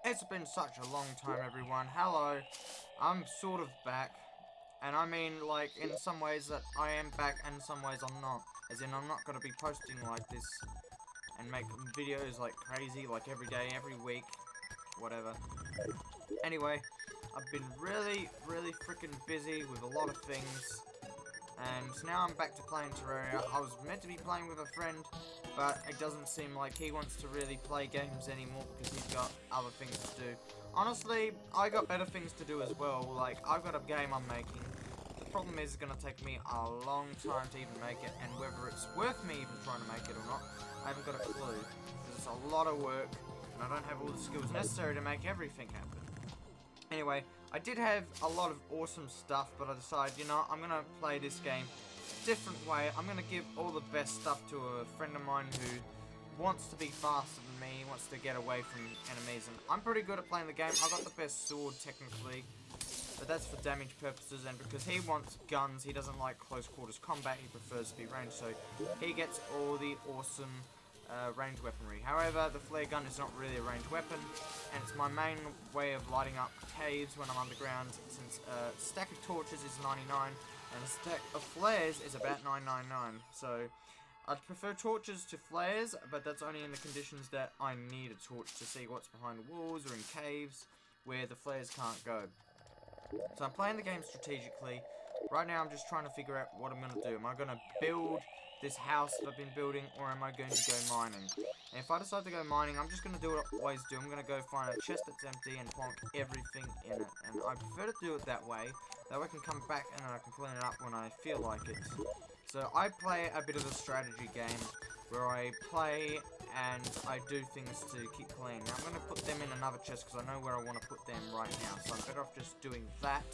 It's been such a long time, everyone. Hello. I'm sort of back. And I mean, like, in some ways that I am back, and in some ways I'm not. As in, I'm not going to be posting like this and make videos like crazy, like every day, every week, whatever. Anyway, I've been really freaking busy with a lot of things. And now I'm back to playing Terraria. I was meant to be playing with a friend, but it doesn't seem like he wants to really play games anymore because he's got other things to do. Honestly, I got better things to do as well. Like, I've got a game I'm making. The problem is it's going to take me a long time to even make it, and whether it's worth me even trying to make it or not, I haven't got a clue. Because it's a lot of work, and I don't have all the skills necessary to make everything happen. Anyway, I did have a lot of awesome stuff, but I decided, you know, I'm going to play this game a different way. I'm going to give all the best stuff to a friend of mine who wants to be faster than me, wants to get away from enemies, and I'm pretty good at playing the game. I got the best sword, technically, but that's for damage purposes, and because he wants guns, he doesn't like close quarters combat, he prefers to be ranged, so he gets all the awesome ranged weaponry. However, the flare gun is not really a ranged weapon, and it's my main way of lighting up caves when I'm underground, since a stack of torches is 99, and a stack of flares is about 999, so I'd prefer torches to flares, but that's only in the conditions that I need a torch to see what's behind walls or in caves where the flares can't go. So I'm playing the game strategically. Right now I'm just trying to figure out what I'm going to do. Am I going to build this house that I've been building, or am I going to go mining? And if I decide to go mining, I'm just going to do what I always do. I'm going to go find a chest that's empty and plonk everything in it. And I prefer to do it that way. That way I can come back and then I can clean it up when I feel like it. So I play a bit of a strategy game where I play and I do things to keep clean. Now I'm going to put them in another chest because I know where I want to put them right now. So I'm better off just doing that.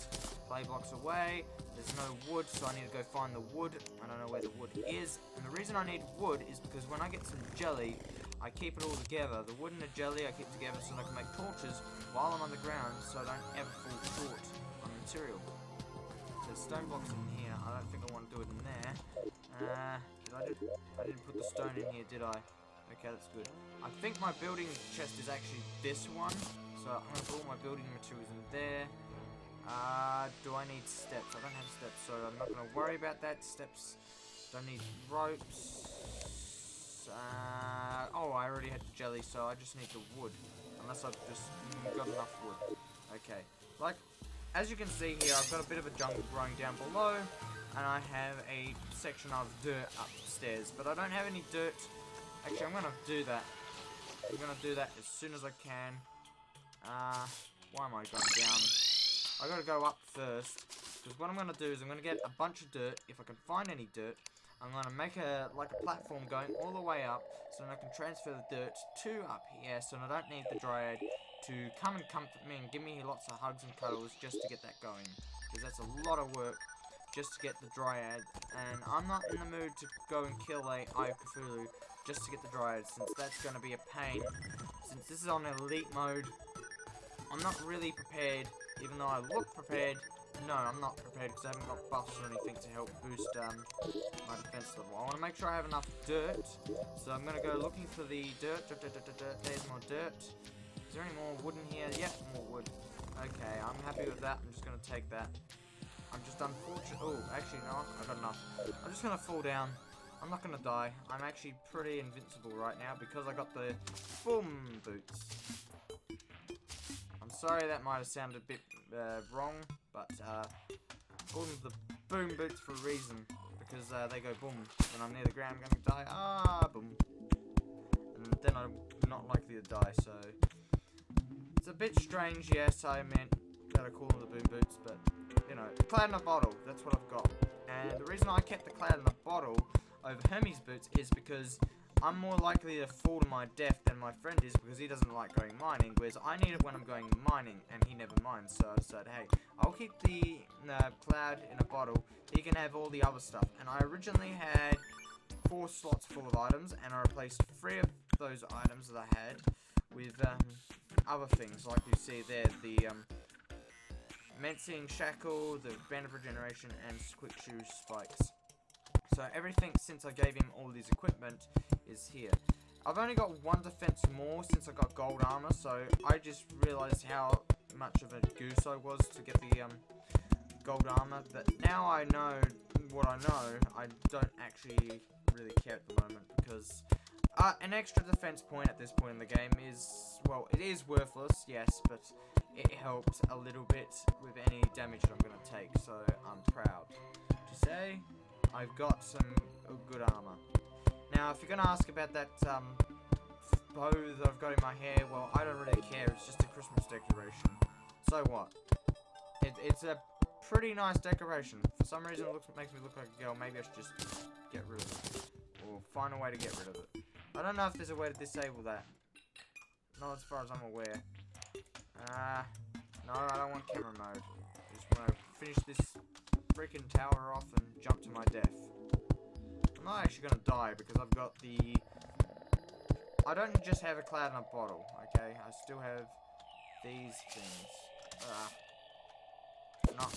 Play blocks away. There's no wood, so I need to go find the wood. I don't know where the wood is. And the reason I need wood is because when I get some jelly, I keep it all together. The wood and the jelly I keep together so that I can make torches while I'm on the ground so I don't ever fall short on material. There's stone blocks in here. I don't think I want to do it in there. I didn't put the stone in here, did I? Okay, that's good. I think my building chest is actually this one. So I'm going to put all my building materials in there. Do I need steps? I don't have steps, so I'm not going to worry about that. Steps. Don't need ropes. Oh, I already had the jelly, so I just need the wood. Unless I've just got enough wood. Okay. Like, as you can see here, I've got a bit of a jungle growing down below. And I have a section of dirt upstairs. But I don't have any dirt. Actually, I'm going to do that. I'm going to do that as soon as I can. Why am I going down? I got to go up first. Because what I'm going to do is I'm going to get a bunch of dirt. If I can find any dirt, I'm going to make a platform going all the way up. So then I can transfer the dirt to up here. So I don't need the dryad to come and comfort me and give me lots of hugs and cuddles just to get that going. Because that's a lot of work just to get the dryad, and I'm not in the mood to go and kill a Eye of Cthulhu just to get the dryad, since that's going to be a pain. Since this is on elite mode, I'm not really prepared, even though I look prepared. No, I'm not prepared because I haven't got buffs or anything to help boost my defense level. I want to make sure I have enough dirt, so I'm going to go looking for the dirt. There's more dirt. Is there any more wood in here? Yep, more wood. Okay, I'm happy with that. I'm just going to take that. I'm just unfortunate. Oh, actually, no, I got enough. I'm just gonna fall down. I'm not gonna die. I'm actually pretty invincible right now because I got the boom boots. I'm sorry that might have sounded a bit wrong, but called them the boom boots for a reason because they go boom. When I'm near the ground, I'm gonna die. Ah, boom. And then I'm not likely to die. So it's a bit strange. Yes, I meant that I call them the boom boots, but you know, cloud in a bottle, that's what I've got. And the reason I kept the cloud in a bottle over Hermes boots is because I'm more likely to fall to my death than my friend is because he doesn't like going mining, whereas I need it when I'm going mining and he never mines. So I said, hey, I'll keep the cloud in a bottle, he can have all the other stuff. And I originally had 4 slots full of items, and I replaced 3 of those items that I had with other things, like you see there, the Mencing Shackle, the Band of Regeneration, and Quick Shoe Spikes. So everything since I gave him all this equipment is here. I've only got 1 defense more since I got gold armor, so I just realized how much of a goose I was to get the gold armor. But now I know what I know, I don't actually really care at the moment, because an extra defense point at this point in the game is, well, it is worthless, yes, but it helps a little bit with any damage that I'm going to take, so I'm proud to say I've got some good armor. Now, if you're going to ask about that bow that I've got in my hair, well, I don't really care, it's just a Christmas decoration. So what? It's a pretty nice decoration. For some reason it makes me look like a girl. Maybe I should just get rid of it. Or find a way to get rid of it. I don't know if there's a way to disable that. Not as far as I'm aware. No, I don't want camera mode. I just want to finish this freaking tower off and jump to my death. I'm not actually going to die because I've got the... I don't just have a cloud in a bottle, okay? I still have these things. No, I'm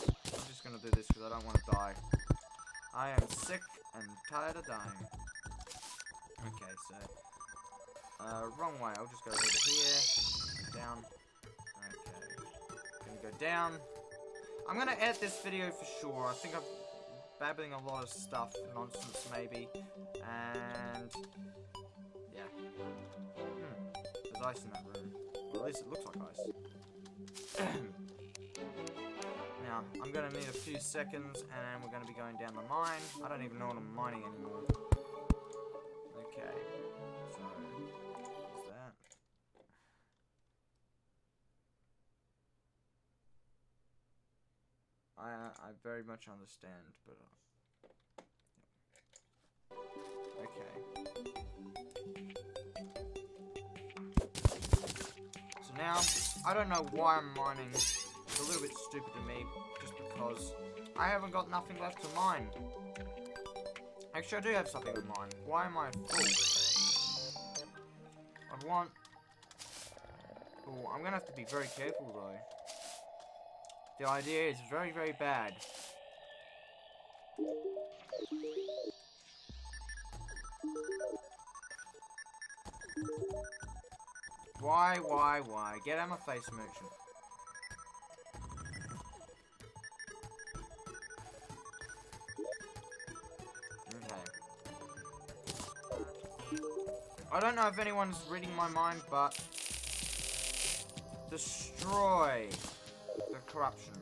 just going to do this because I don't want to die. I am sick and tired of dying. Okay, so... wrong way. I'll just go over here. Down. Okay. Gonna go down. I'm gonna edit this video for sure. I think I'm babbling a lot of stuff. Nonsense, maybe. And... yeah. There's ice in that room. Well, at least it looks like ice. Now, I'm gonna need a few seconds, and we're gonna be going down the mine. I don't even know what I'm mining anymore. Okay, so, what's that? I very much understand, but, okay. So now, I don't know why I'm mining. It's a little bit stupid to me, just because I haven't got nothing left to mine. Actually, I do have something to mine. Why am I full? I want... oh, I'm gonna have to be very careful, though. The idea is very, very bad. Why? Get out of my face, merchant. I don't know if anyone's reading my mind, but destroy the corruption.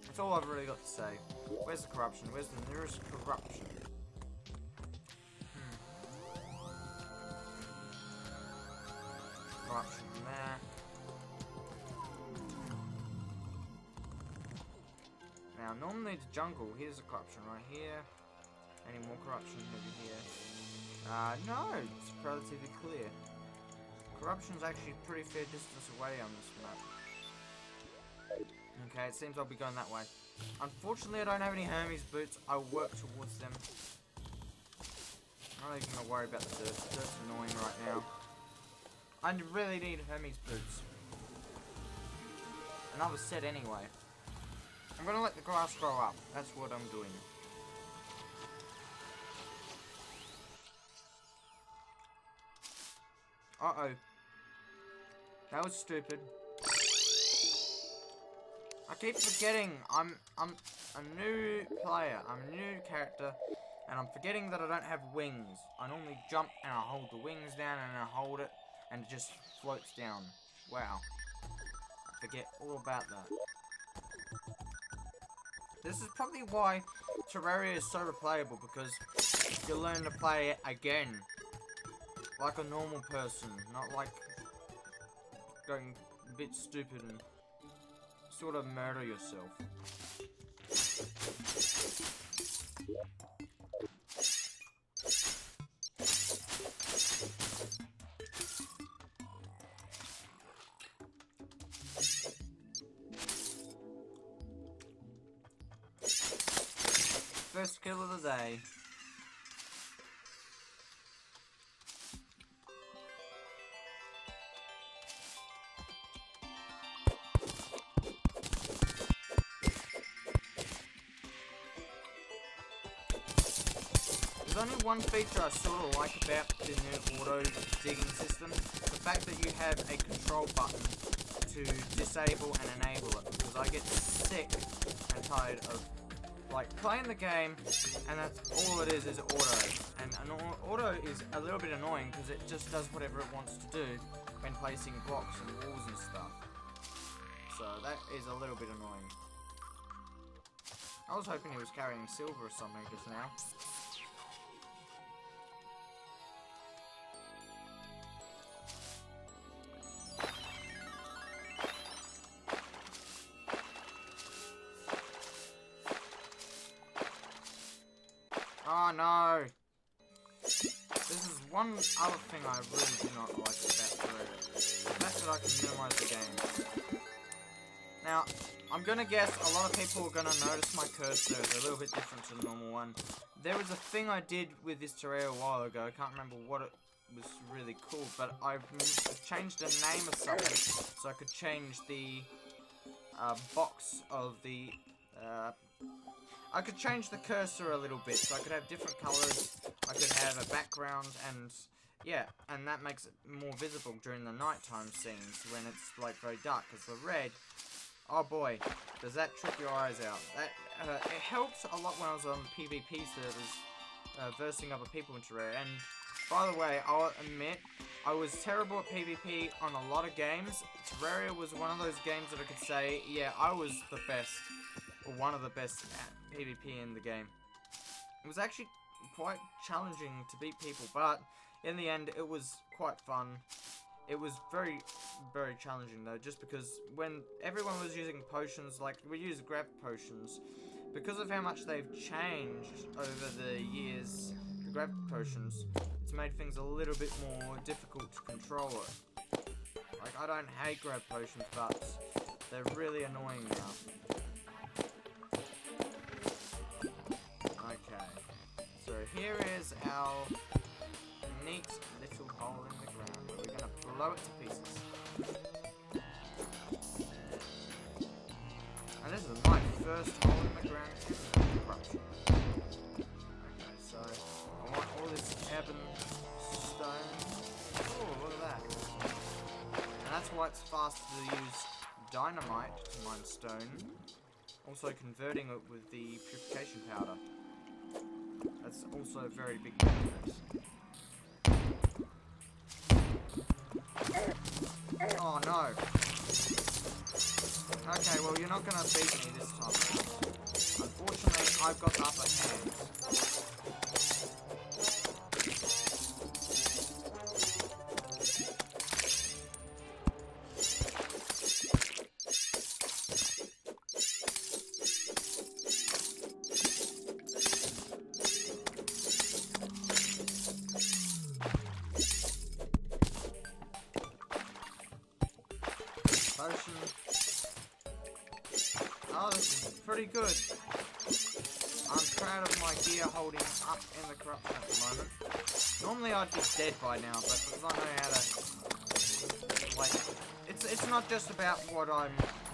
That's all I've really got to say. Where's the corruption? Where's the nearest corruption? Corruption there. Now, normally the jungle, here's a corruption right here. Any more corruption over here? No, it's relatively clear. Corruption's actually a pretty fair distance away on this map. Okay, it seems I'll be going that way. Unfortunately, I don't have any Hermes boots. I'll work towards them. I'm not even gonna worry about the dirt. The dirt's annoying right now. I really need Hermes boots. Another set anyway. I'm gonna let the grass grow up. That's what I'm doing. Uh-oh. That was stupid. I keep forgetting I'm a new player. I'm a new character. And I'm forgetting that I don't have wings. I normally jump and I hold the wings down and I hold it and it just floats down. Wow. I forget all about that. This is probably why Terraria is so replayable, because you learn to play it again. Like a normal person, not like going a bit stupid and sort of murder yourself. First kill of the day. There's only one feature I sort of like about the new auto digging system. The fact that you have a control button to disable and enable it. Because I get sick and tired of like playing the game and that's all it is auto. And an auto is a little bit annoying because it just does whatever it wants to do when placing blocks and walls and stuff. So that is a little bit annoying. I was hoping he was carrying silver or something just now. Oh no! This is one other thing I really do not like about Terraria. The fact that I can minimize the game. Now, I'm gonna guess a lot of people are gonna notice my cursor is a little bit different to the normal one. There was a thing I did with this Terraria a while ago, I can't remember what it was really cool, but I changed the name of something so I could change the box of the I could change the cursor a little bit, so I could have different colours, I could have a background, and yeah, and that makes it more visible during the nighttime scenes when it's like very dark, because the red, oh boy, does that trip your eyes out. That it helped a lot when I was on PvP servers, versing other people in Terraria, and by the way, I'll admit, I was terrible at PvP on a lot of games. Terraria was one of those games that I could say, yeah, I was the best, or one of the best at PvP in the game. It was actually quite challenging to beat people, but in the end, it was quite fun. It was very, very challenging though, just because when everyone was using potions, like we use grab potions, because of how much they've changed over the years, the grab potions, it's made things a little bit more difficult to control it. Like, I don't hate grab potions, but they're really annoying now. Okay, so here is our neat little hole in the ground where we're going to blow it to pieces. And this is my first hole in the ground in corruption. Okay, so I want all this ebon stone. Oh, look at that. And that's why it's faster to use dynamite to mine stone. Also converting it with the purification powder. That's also a very big benefit. Oh no. Okay, well you're not gonna beat me this time around. Unfortunately, I've got the upper hand. Potion. Oh, this is pretty good. I'm proud of my gear holding up in the corruption at the moment. Normally I'd be dead by now, but because I know how to, like, it's not just about what I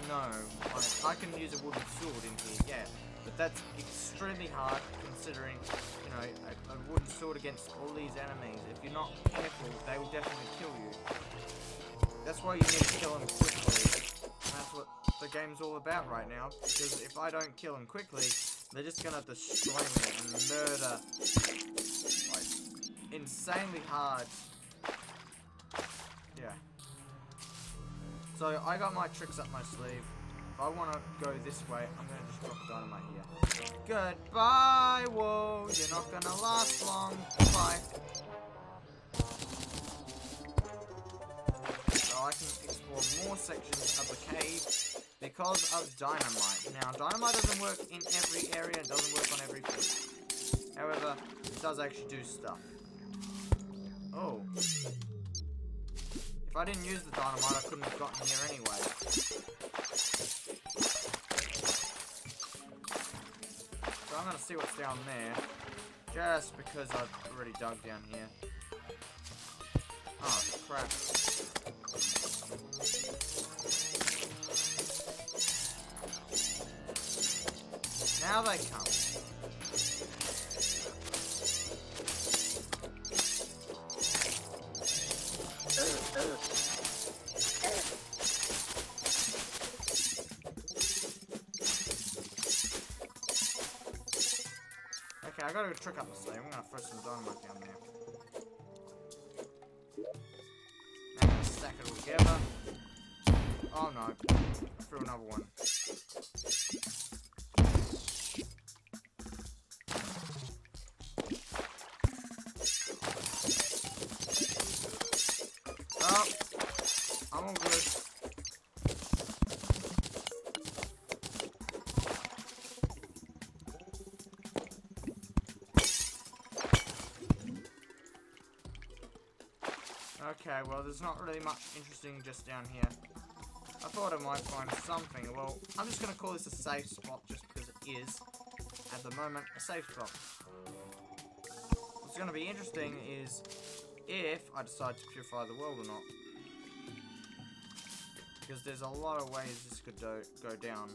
know. Like, I can use a wooden sword in here, yeah, but that's extremely hard considering, you know, a wooden sword against all these enemies. If you're not careful, they will definitely kill you. That's why you need to kill them quickly. And that's what the game's all about right now. Because if I don't kill them quickly, they're just gonna destroy me and murder. Like, insanely hard. Yeah. So, I got my tricks up my sleeve. If I want to go this way, I'm gonna just drop dynamite here. Goodbye, whoa. You're not gonna last long. Bye. I can explore more sections of the cave because of dynamite. Now, dynamite doesn't work in every area, it doesn't work on everything. However, it does actually do stuff. Oh. If I didn't use the dynamite, I couldn't have gotten here anyway. So I'm going to see what's down there, just because I've already dug down here. Oh, crap. Now they come. Okay, I got a trick up the sleeve. I'm gonna throw some dynamite down there. Now I'm gonna stack it all together. Oh no. I threw another one. Oh, I'm all good. Okay, well, there's not really much interesting just down here. I thought I might find something. Well, I'm just going to call this a safe spot just because it is, at the moment, a safe spot. What's going to be interesting is if I decide to purify the world or not. Because there's a lot of ways this could go down.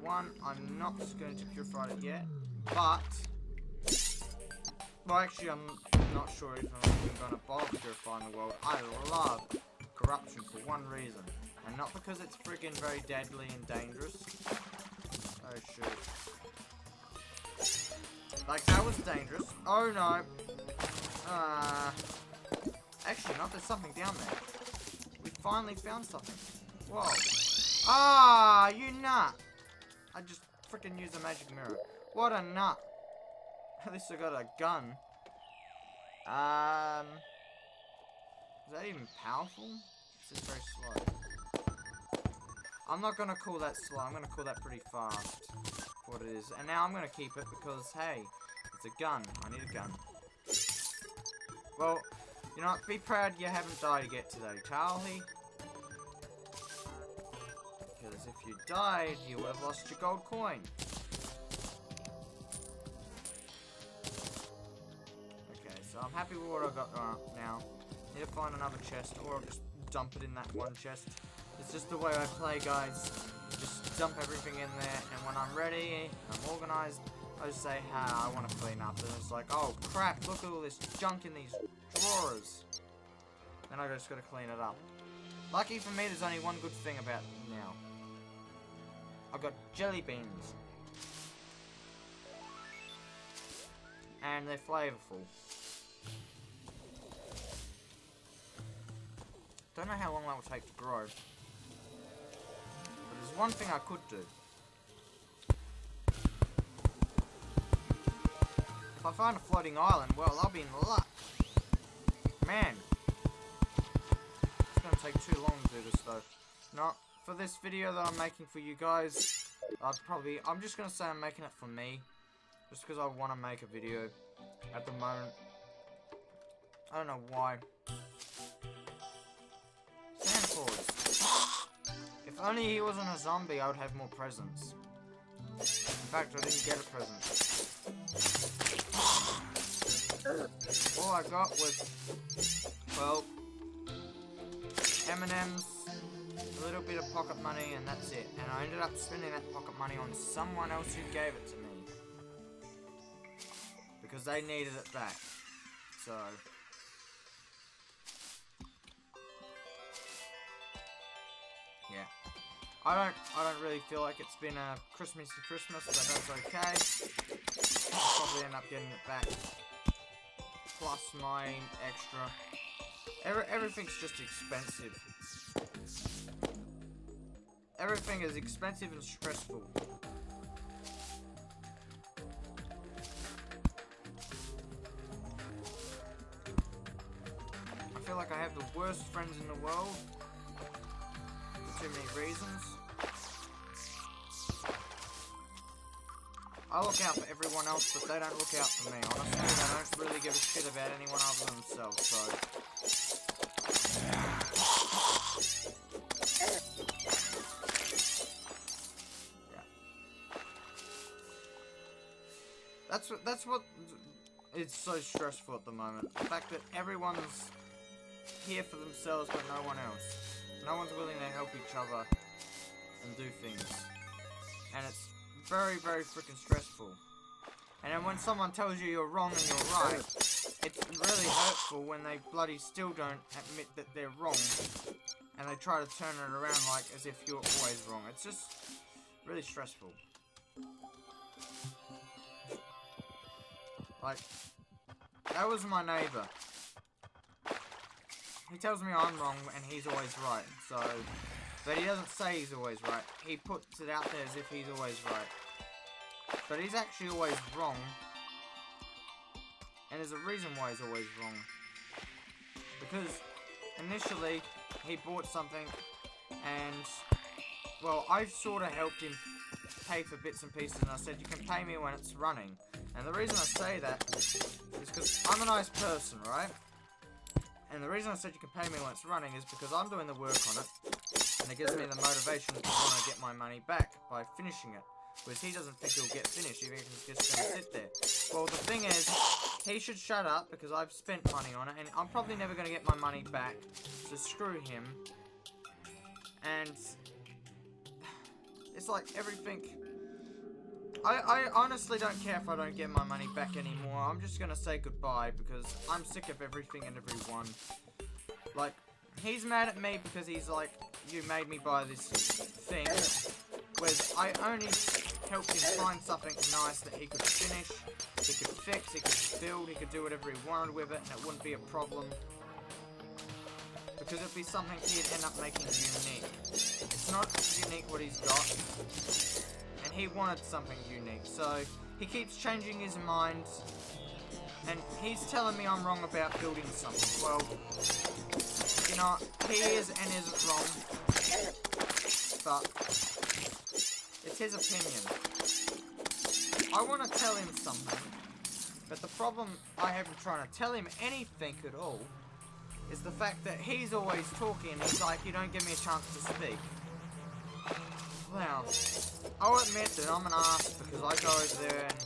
One, I'm not going to purify it yet, but... Well, actually, I'm not sure if I'm even going to bother purifying the world. I love corruption for one reason. And not because it's friggin' very deadly and dangerous. Oh, shoot. Like, that was dangerous. Oh, no. Actually, not. There's something down there. We finally found something. Whoa. Ah, you nut. I just frickin' used a magic mirror. What a nut. At least I got a gun. Is that even powerful? This is very slow. I'm not gonna call that slow, I'm gonna call that pretty fast. For what it is. And now I'm gonna keep it because, hey, it's a gun. I need a gun. Well, you know what? Be proud you haven't died yet today, Charlie. Because if you died, you would have lost your gold coin. So I'm happy with what I got now. Need to find another chest, or I'll just dump it in that one chest. It's just the way I play, guys. Just dump everything in there, and when I'm ready, I'm organized, I just say, I want to clean up. And it's like, oh crap, look at all this junk in these drawers. Then I just gotta clean it up. Lucky for me, there's only one good thing about it now. I've got jelly beans. And they're flavorful. Don't know how long that will take to grow. But there's one thing I could do. If I find a floating island, well, I'll be in luck. Man. It's going to take too long to do this, though. Not for this video that I'm making for you guys. I'm just going to say I'm making it for me. Just because I want to make a video at the moment. I don't know why. Santa Claus. If only he wasn't a zombie, I would have more presents. In fact, I didn't get a present. All I got was, well, M&M's, a little bit of pocket money, and that's it. And I ended up spending that pocket money on someone else who gave it to me. Because they needed it back. So... yeah. I don't really feel like it's been a Christmassy Christmas, but that's okay. I'll probably end up getting it back. Plus my extra. Everything's just expensive. Everything is expensive and stressful. I feel like I have the worst friends in the world. Too many reasons. I look out for everyone else, but they don't look out for me. Honestly, they don't really give a shit about anyone other than themselves, so... yeah. That's what... it's so stressful at the moment. The fact that everyone's here for themselves, but no one else. No one's willing to help each other and do things. And it's very, very freaking stressful. And then when someone tells you you're wrong and you're right, it's really hurtful when they bloody still don't admit that they're wrong. And they try to turn it around like as if you're always wrong. It's just really stressful. Like, that was my neighbour. He tells me I'm wrong and he's always right, so... But he doesn't say he's always right. He puts it out there as if he's always right. But he's actually always wrong. And there's a reason why he's always wrong. Because initially, he bought something and... Well, I sort of helped him pay for bits and pieces, and I said, you can pay me when it's running. And the reason I say that is because I'm a nice person, right? And the reason I said you can pay me when it's running is because I'm doing the work on it, and it gives me the motivation to want to get my money back by finishing it. Whereas he doesn't think he'll get finished, even if he's just going to sit there. Well, the thing is, he should shut up, because I've spent money on it, and I'm probably never going to get my money back, so screw him. And... it's like everything... I honestly don't care if I don't get my money back anymore. I'm just gonna say goodbye because I'm sick of everything and everyone. Like, he's mad at me because he's like, you made me buy this thing. Whereas I only helped him find something nice that he could finish, he could fix, he could build, he could do whatever he wanted with it, and it wouldn't be a problem. Because it'd be something he'd end up making unique. It's not unique what he's got. And he wanted something unique. So, he keeps changing his mind. And he's telling me I'm wrong about building something. Well, you know, he is and isn't wrong. But, it's his opinion. I want to tell him something. But the problem I have in trying to tell him anything at all is the fact that he's always talking and he's like, you don't give me a chance to speak. Well, I'll admit that I'm an ass because I go over there and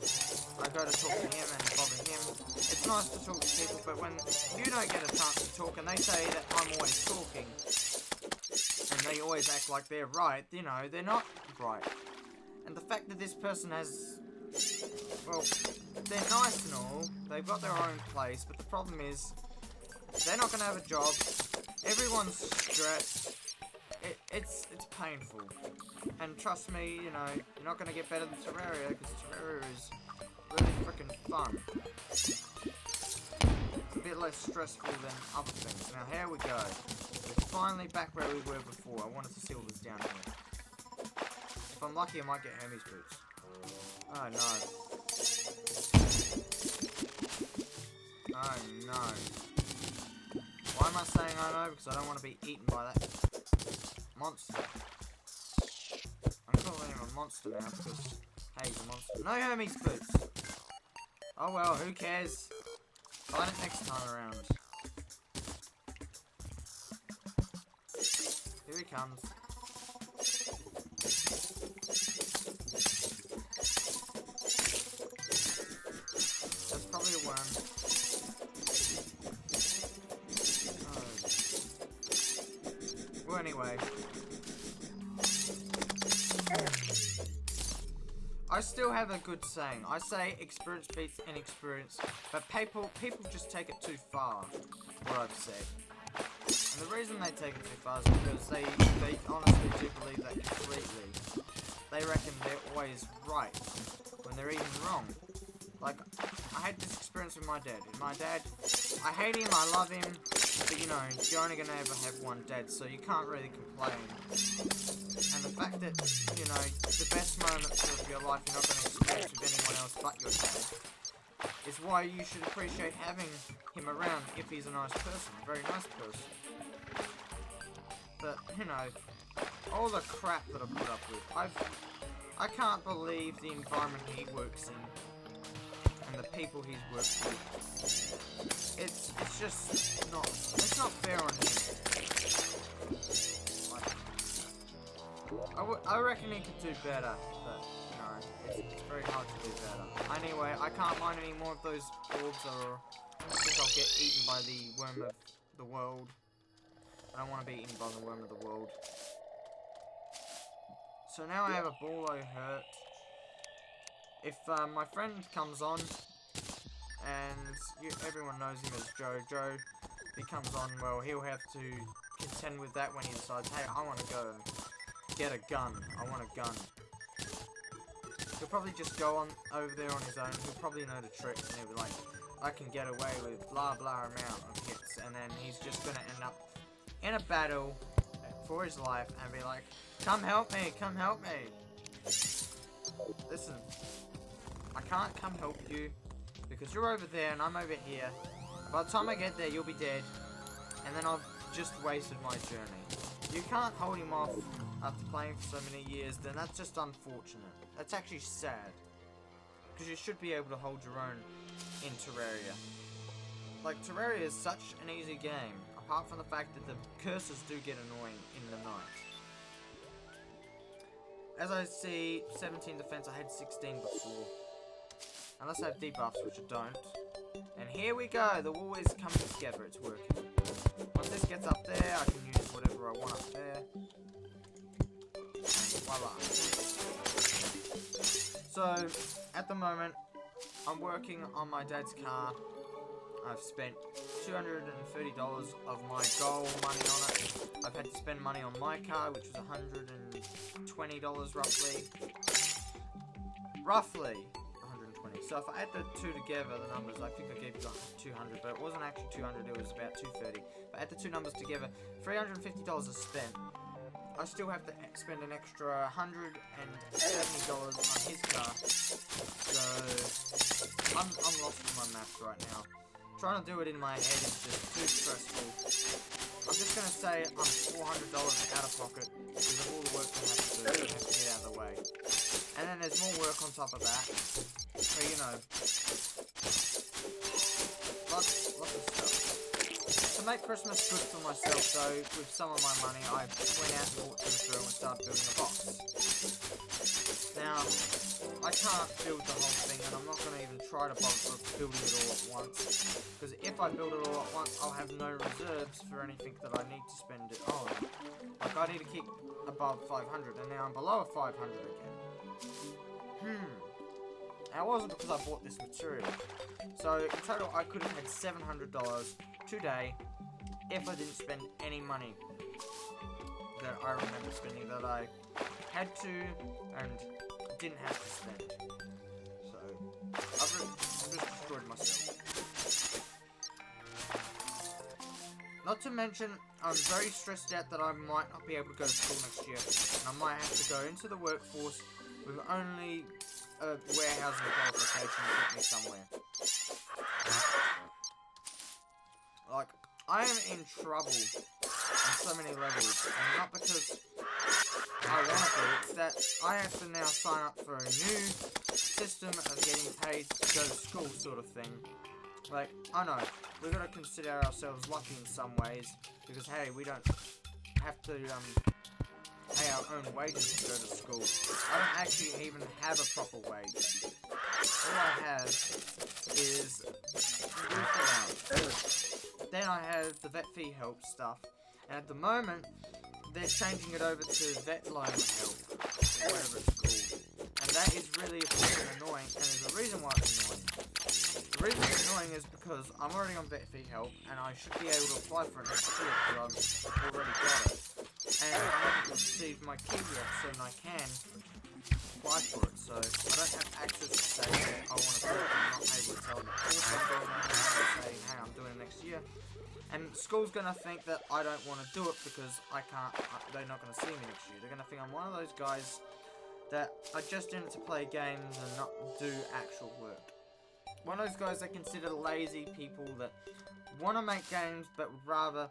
I go to talk to him and bother him. It's nice to talk to people, but when you don't get a chance to talk and they say that I'm always talking and they always act like they're right, you know, they're not right. And the fact that this person has, well, they're nice and all, they've got their own place, but the problem is they're not going to have a job, everyone's stressed. It's painful. And trust me, you know, you're not going to get better than Terraria, because Terraria is really freaking fun. It's a bit less stressful than other things. Now, here we go. We're finally back where we were before. I wanted to see what was down here. If I'm lucky, I might get Hermes boots. Oh, no. Oh, no. Why am I saying oh, no? Because I don't want to be eaten by that monster. I'm calling him a monster now because, hey, he's a monster. No Hermes boots! Oh well, who cares? Find it next time around. Here he comes. That's probably a worm. Oh. Well, anyway. I still have a good saying. I say experience beats inexperience, but people just take it too far, what I've said. And the reason they take it too far is because they honestly do believe that completely. They reckon they're always right, when they're even wrong. Like, I had this experience with my dad. My dad, I hate him, I love him, but you know, you're only going to ever have one dad, so you can't really complain. And the fact that, you know, the best moments of your life you're not going to experience with anyone else but your dad is why you should appreciate having him around if he's a nice person, a very nice person. But, you know, all the crap that I've put up with, I can't believe the environment he works in and the people he's worked with. It's just not, it's not fair on him. I reckon he could do better, but, you know, it's very hard to do better. Anyway, I can't mine any more of those orbs, or I think I'll get eaten by the worm of the world. I don't want to be eaten by the worm of the world. So now I have a ball I hurt. If my friend comes on, and everyone knows him as Joe, if he comes on, well, he'll have to contend with that when he decides, hey, I want to go and get a gun. I want a gun. he'll probably just go on over there on his own. He'll probably know the tricks, and he'll be like, I can get away with blah blah amount of hits, and then he's just gonna end up in a battle for his life and be like, come help me, come help me. Listen, I can't come help you because you're over there and I'm over here. By the time I get there, you'll be dead, and then I've just wasted my journey. You can't hold him off after playing for so many years, then that's just unfortunate. That's actually sad. Because you should be able to hold your own in Terraria. Like, Terraria is such an easy game, apart from the fact that the cursors do get annoying in the night. As I see, 17 defense, I had 16 before. Unless I have debuffs, which I don't. And here we go, the wall is coming together, it's working. Once this gets up there, I can use whatever I want up there. And voila. So, at the moment, I'm working on my dad's car. I've spent $230 of my goal money on it. I've had to spend money on my car, which was $120 roughly. Roughly 120. So if I add the two together, the numbers, I think I gave you 200, but it wasn't actually 200, it was about 230. If I add the two numbers together, $350 is spent. I still have to spend an extra $170 on his car. So I'm lost in my maths right now. Trying to do it in my head is just too stressful. I'm just going to say I'm $400 out of pocket because of all the work I have to do. I have to get out of the way. And then there's more work on top of that. So, you know, lots of stuff. To make Christmas good for myself, though, with some of my money, I went out and bought some through and started building a box. Now, I can't build the whole thing, and I'm not going to even try to bother building it all at once. Because if I build it all at once, I'll have no reserves for anything that I need to spend it on. Like, I need to keep above 500, and now I'm below a 500 again. Now, it wasn't because I bought this material. So, in total, I could have had $700 today if I didn't spend any money that I remember spending that I had to and didn't have to spend. So, I've just destroyed myself. Not to mention, I'm very stressed out that I might not be able to go to school next year, and I might have to go into the workforce with only a warehousing qualification to get me somewhere. Like, I am in trouble on so many levels, and not because I want to be, it's that I have to now sign up for a new system of getting paid to go to school sort of thing. Like, I know, we've got to consider ourselves lucky in some ways, because hey, we don't have to pay our own wages to go to school. I don't actually even have a proper wage. All I have is roof allowance. Then I have the vet fee help stuff, and at the moment, they're changing it over to vet loan help, or whatever it's called. And that is really fucking annoying, and there's a reason why it's annoying. The reason it's annoying is because I'm already on vet fee help, and I should be able to apply for it next year because I've already got it. And I haven't received my key yet, so I can apply for it. So I don't have access to say that I want to do it. I'm not able to tell them the course I'm doing it, and say, hey, I'm doing it next year. And school's going to think that I don't want to do it because I can't, they're not going to see me next year. They're going to think I'm one of those guys that are just in it to play games and not do actual work. One of those guys that consider lazy people that want to make games but would rather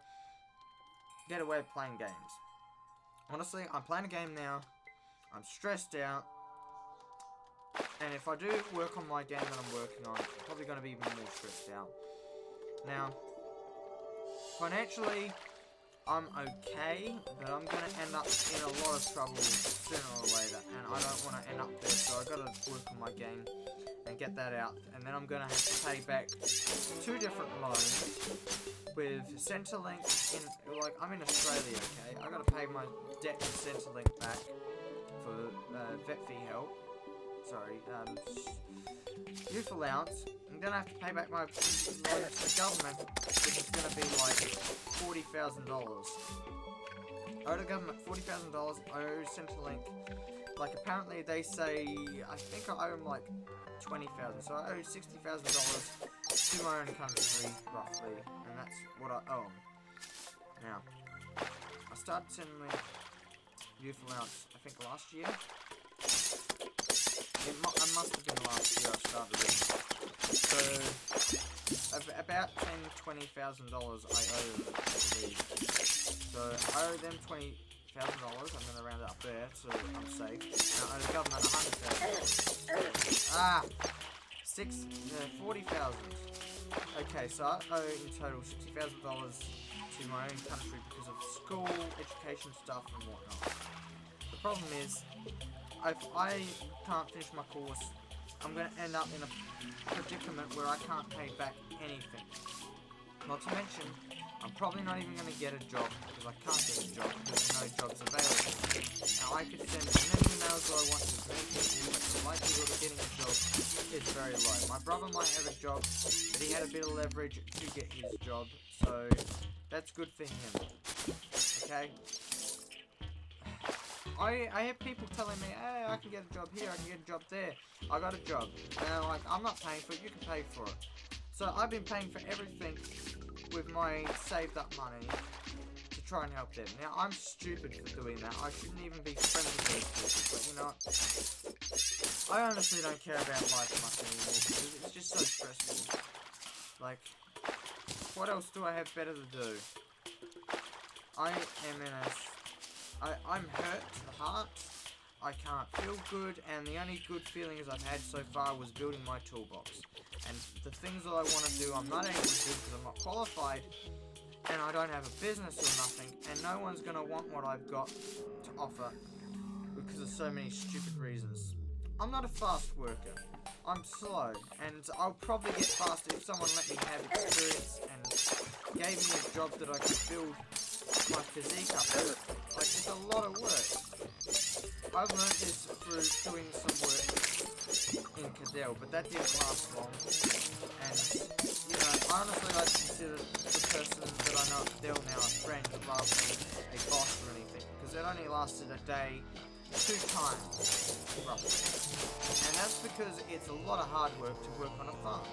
get away with playing games. Honestly, I'm playing a game now, I'm stressed out, and if I do work on my game that I'm working on, I'm probably going to be even more stressed out. Now, financially, I'm okay, but I'm going to end up in a lot of trouble sooner or later, and I don't want to end up there, so I've got to work on my game and get that out, and then I'm going to have to pay back 2 different loans with Centrelink in, like, I'm in Australia, okay, I've got to pay my debt to Centrelink back for vet fee help, sorry, youth allowance. I'm going to have to pay back my loans to the government, which is going to be like $40,000. I owe the government $40,000, I owe Centrelink Like, apparently they say, I think I owe them like 20,000, so I owe $60,000 to my own country, roughly, and that's what I owe them. Now, I started sending my youth allowance, I think last year. It must have been last year I started it. So, about $20,000 I owe them, I believe. So, I owe them $20,000, I'm going to round it up there so I'm safe. Now, I owe the government $100,000. 40,000. Okay, so I owe in total $60,000 to my own country because of school, education stuff and whatnot. The problem is, if I can't finish my course, I'm going to end up in a predicament where I can't pay back anything. Not to mention, I'm probably not even going to get a job because I can't get a job because no jobs available. Now I could send as many emails as I want to as many people, but the likelihood of getting a job is very low. My brother might have a job, but he had a bit of leverage to get his job, so that's good for him. Okay? I have people telling me, hey, I can get a job here, I can get a job there. I got a job. And they're like, I'm not paying for it, you can pay for it. So I've been paying for everything with my saved up money to try and help them. Now, I'm stupid for doing that. I shouldn't even be friends with those people, but you know what? I honestly don't care about life much anymore because it's just so stressful. Like, what else do I have better to do? I am in a... I'm hurt to the heart, I can't feel good, and the only good feelings I've had so far was building my toolbox. And the things that I want to do, I'm not able to do because I'm not qualified, and I don't have a business or nothing, and no one's going to want what I've got to offer because of so many stupid reasons. I'm not a fast worker, I'm slow, and I'll probably get faster if someone let me have experience and gave me a job that I could build my physique up with. Like, it's a lot of work. I've learned this through doing some work in Cadell, but that didn't last long. And, you know, I honestly like to consider the person that I know at Cadell now a friend rather than a boss or anything, because it only lasted a day 2 times, roughly. And that's because it's a lot of hard work to work on a farm.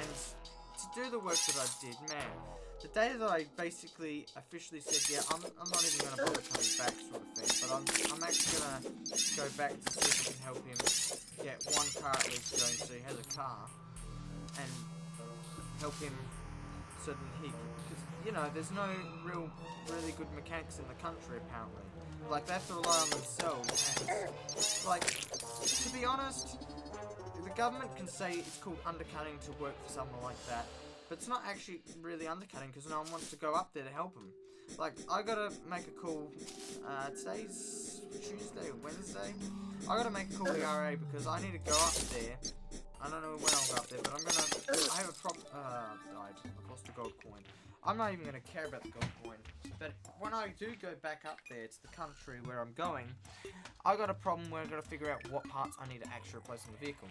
And to do the work that I did, man, the day that I basically officially said, yeah, I'm not even going to bother coming back sort of thing, but I'm actually going to go back to see if I can help him get one car at least going so he has a car, and help him so that he can, because, you know, there's no really good mechanics in the country apparently. Like, they have to rely on themselves, and, like, to be honest, the government can say it's called undercutting to work for someone like that, but it's not actually really undercutting because no one wants to go up there to help them. Like, I gotta make a call, today's Tuesday or Wednesday? I gotta make a call to the RA because I need to go up there. I don't know when I'll go up there, but I have a died. I've lost a gold coin. I'm not even gonna care about the gold coin. But when I do go back up there to the country where I'm going, I got a problem where I've got to figure out what parts I need to actually replace in the vehicle.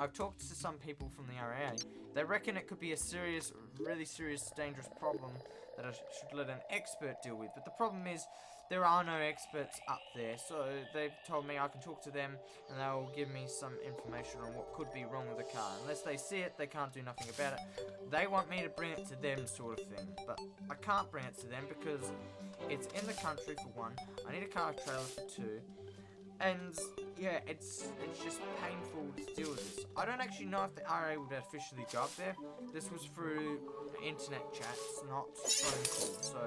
I've talked to some people from the RAA. They reckon it could be a serious, really serious, dangerous problem that I should let an expert deal with. But the problem is, there are no experts up there, so they've told me I can talk to them and they'll give me some information on what could be wrong with the car. Unless they see it, they can't do nothing about it. They want me to bring it to them sort of thing, but I can't bring it to them because it's in the country for one, I need a car trailer for two, and yeah, it's just painful to deal with this. I don't actually know if the RA would officially go up there. This was through internet chats, not phone calls. So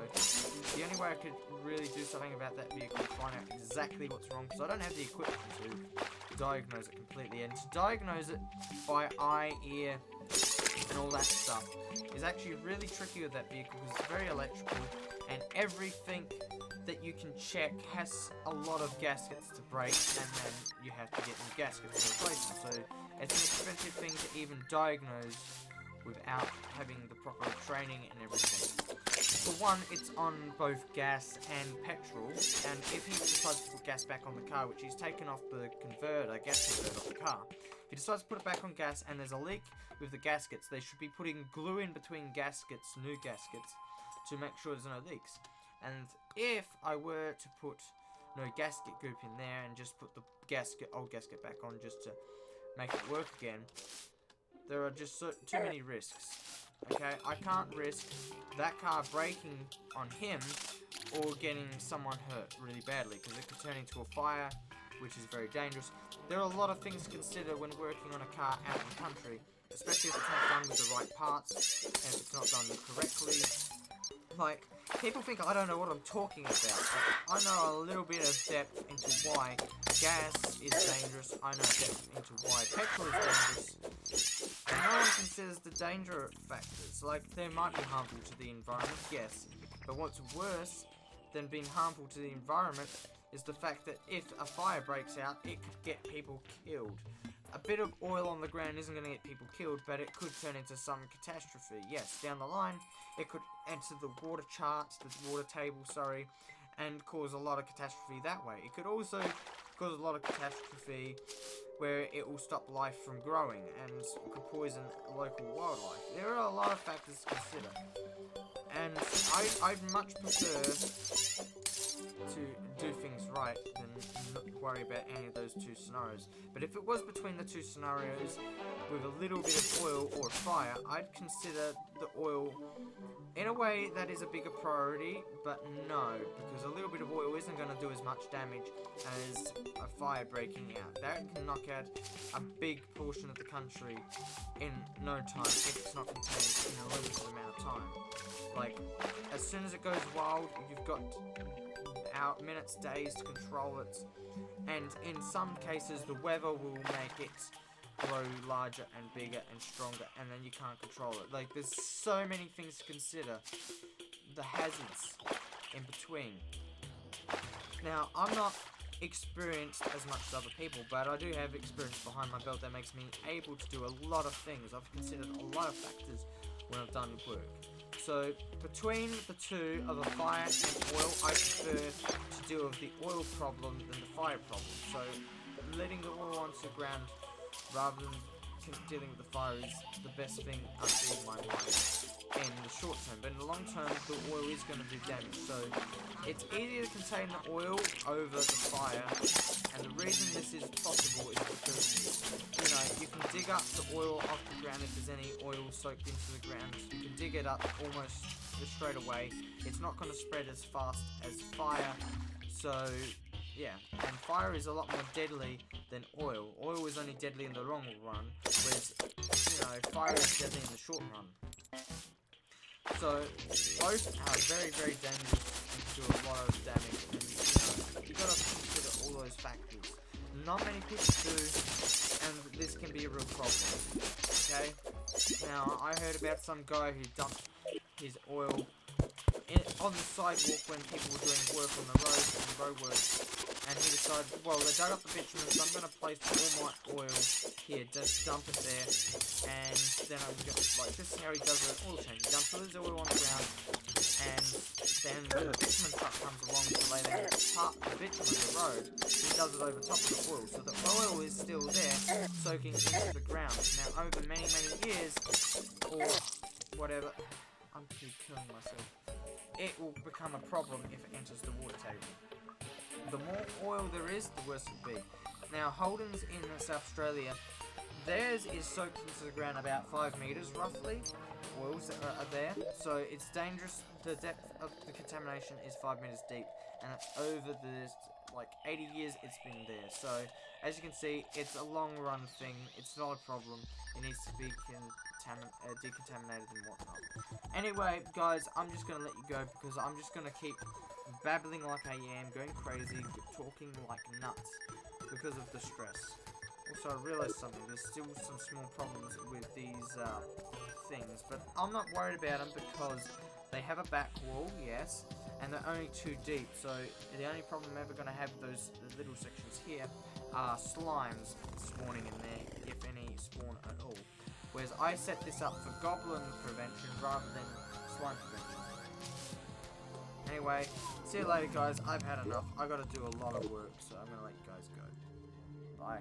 the only way I could really do something about that vehicle is find out exactly what's wrong, because I don't have the equipment to diagnose it completely. And to diagnose it by eye, ear, and all that stuff is actually really tricky with that vehicle because it's very electrical, and everything that you can check has a lot of gaskets to break, and then you have to get new gaskets to replace them. So it's an expensive thing to even diagnose without having the proper training and everything. For one, it's on both gas and petrol, and if he decides to put gas back on the car, which he's taken off the gas converter off the car, if he decides to put it back on gas and there's a leak with the gaskets, they should be putting glue in between gaskets, new gaskets, to make sure there's no leaks. And if I were to put no gasket goop in there and just put the old gasket back on just to make it work again, there are just too many risks. Okay, I can't risk that car braking on him or getting someone hurt really badly, because it could turn into a fire, which is very dangerous. There are a lot of things to consider when working on a car out in the country, especially if it's not done with the right parts, and if it's not done correctly. Like, people think I don't know what I'm talking about. Like, I know a little bit of depth into why gas is dangerous. I know depth into why petrol is dangerous. And no one considers the danger factors. Like, they might be harmful to the environment, yes. But what's worse than being harmful to the environment is the fact that if a fire breaks out, it could get people killed. A bit of oil on the ground isn't going to get people killed, but it could turn into some catastrophe. Yes, down the line, it could enter the water charts, the water table, sorry, and cause a lot of catastrophe that way. It could also cause a lot of catastrophe where it will stop life from growing and could poison local wildlife. There are a lot of factors to consider, and I'd much prefer to do things right than not worry about any of those two scenarios. But if it was between the two scenarios with a little bit of oil or fire, I'd consider the oil. In a way, that is a bigger priority, but no, because a little bit of oil isn't going to do as much damage as a fire breaking out. That can knock out a big portion of the country in no time if it's not contained in a limited amount of time. Like, as soon as it goes wild, you've got minutes, days to control it, and in some cases the weather will make it grow larger and bigger and stronger, and then you can't control it. Like, there's so many things to consider, the hazards in between. Now, I'm not experienced as much as other people, but I do have experience behind my belt that makes me able to do a lot of things. I've considered a lot of factors when I've done work. So, between the two of a fire and oil, I prefer to deal with the oil problem than the fire problem. So, letting the oil onto the ground rather than dealing with the fire is the best thing I see in my mind in the short term. But in the long term, the oil is going to do damage. So, it's easier to contain the oil over the fire. And the reason this is possible is because, you know, you can dig up the oil off the ground if there's any oil soaked into the ground. You can dig it up almost straight away. It's not going to spread as fast as fire. So, yeah. And fire is a lot more deadly than oil. Oil is only deadly in the long run, whereas, you know, fire is deadly in the short run. So, both are very, very dangerous and do a lot of damage. And, you know, you've got to consider all those factors. Not many people do, and this can be a real problem. Okay? Now, I heard about some guy who dumped his oil on the sidewalk when people were doing work on the road and road work, and he decided, well, they dug up the bitumen, so I'm going to place all my oil here, just dump it there, and then I'm going to, like, this is how he does an oil change. He dumps all his oil on the ground, and then when the bitumen truck comes along to lay down the bitumen on the road, he does it over top of the oil, so the oil is still there, soaking into the ground. Now, over many, many years, or whatever, I'm killing myself, it will become a problem if it enters the water table. The more oil there is, the worse it will be. Now, Holden's in South Australia, theirs is soaked into the ground about 5 meters roughly. Oils that are there, so it's dangerous. The depth of the contamination is 5 meters deep, and it's over the, like, 80 years it's been there. So, as you can see, it's a long run thing. It's not a problem. It needs to be decontaminated and whatnot. Anyway, guys, I'm just going to let you go because I'm just going to keep babbling like I am, going crazy, talking like nuts because of the stress. Also, I realized something. There's still some small problems with these things, but I'm not worried about them because they have a back wall, yes, and they're only 2 deep, so the only problem I'm ever going to have with those little sections here are slimes spawning in there, if any spawn at all. Whereas I set this up for goblin prevention rather than slime prevention. Anyway, see you later, guys. I've had enough. I got to do a lot of work, so I'm going to let you guys go. Bye.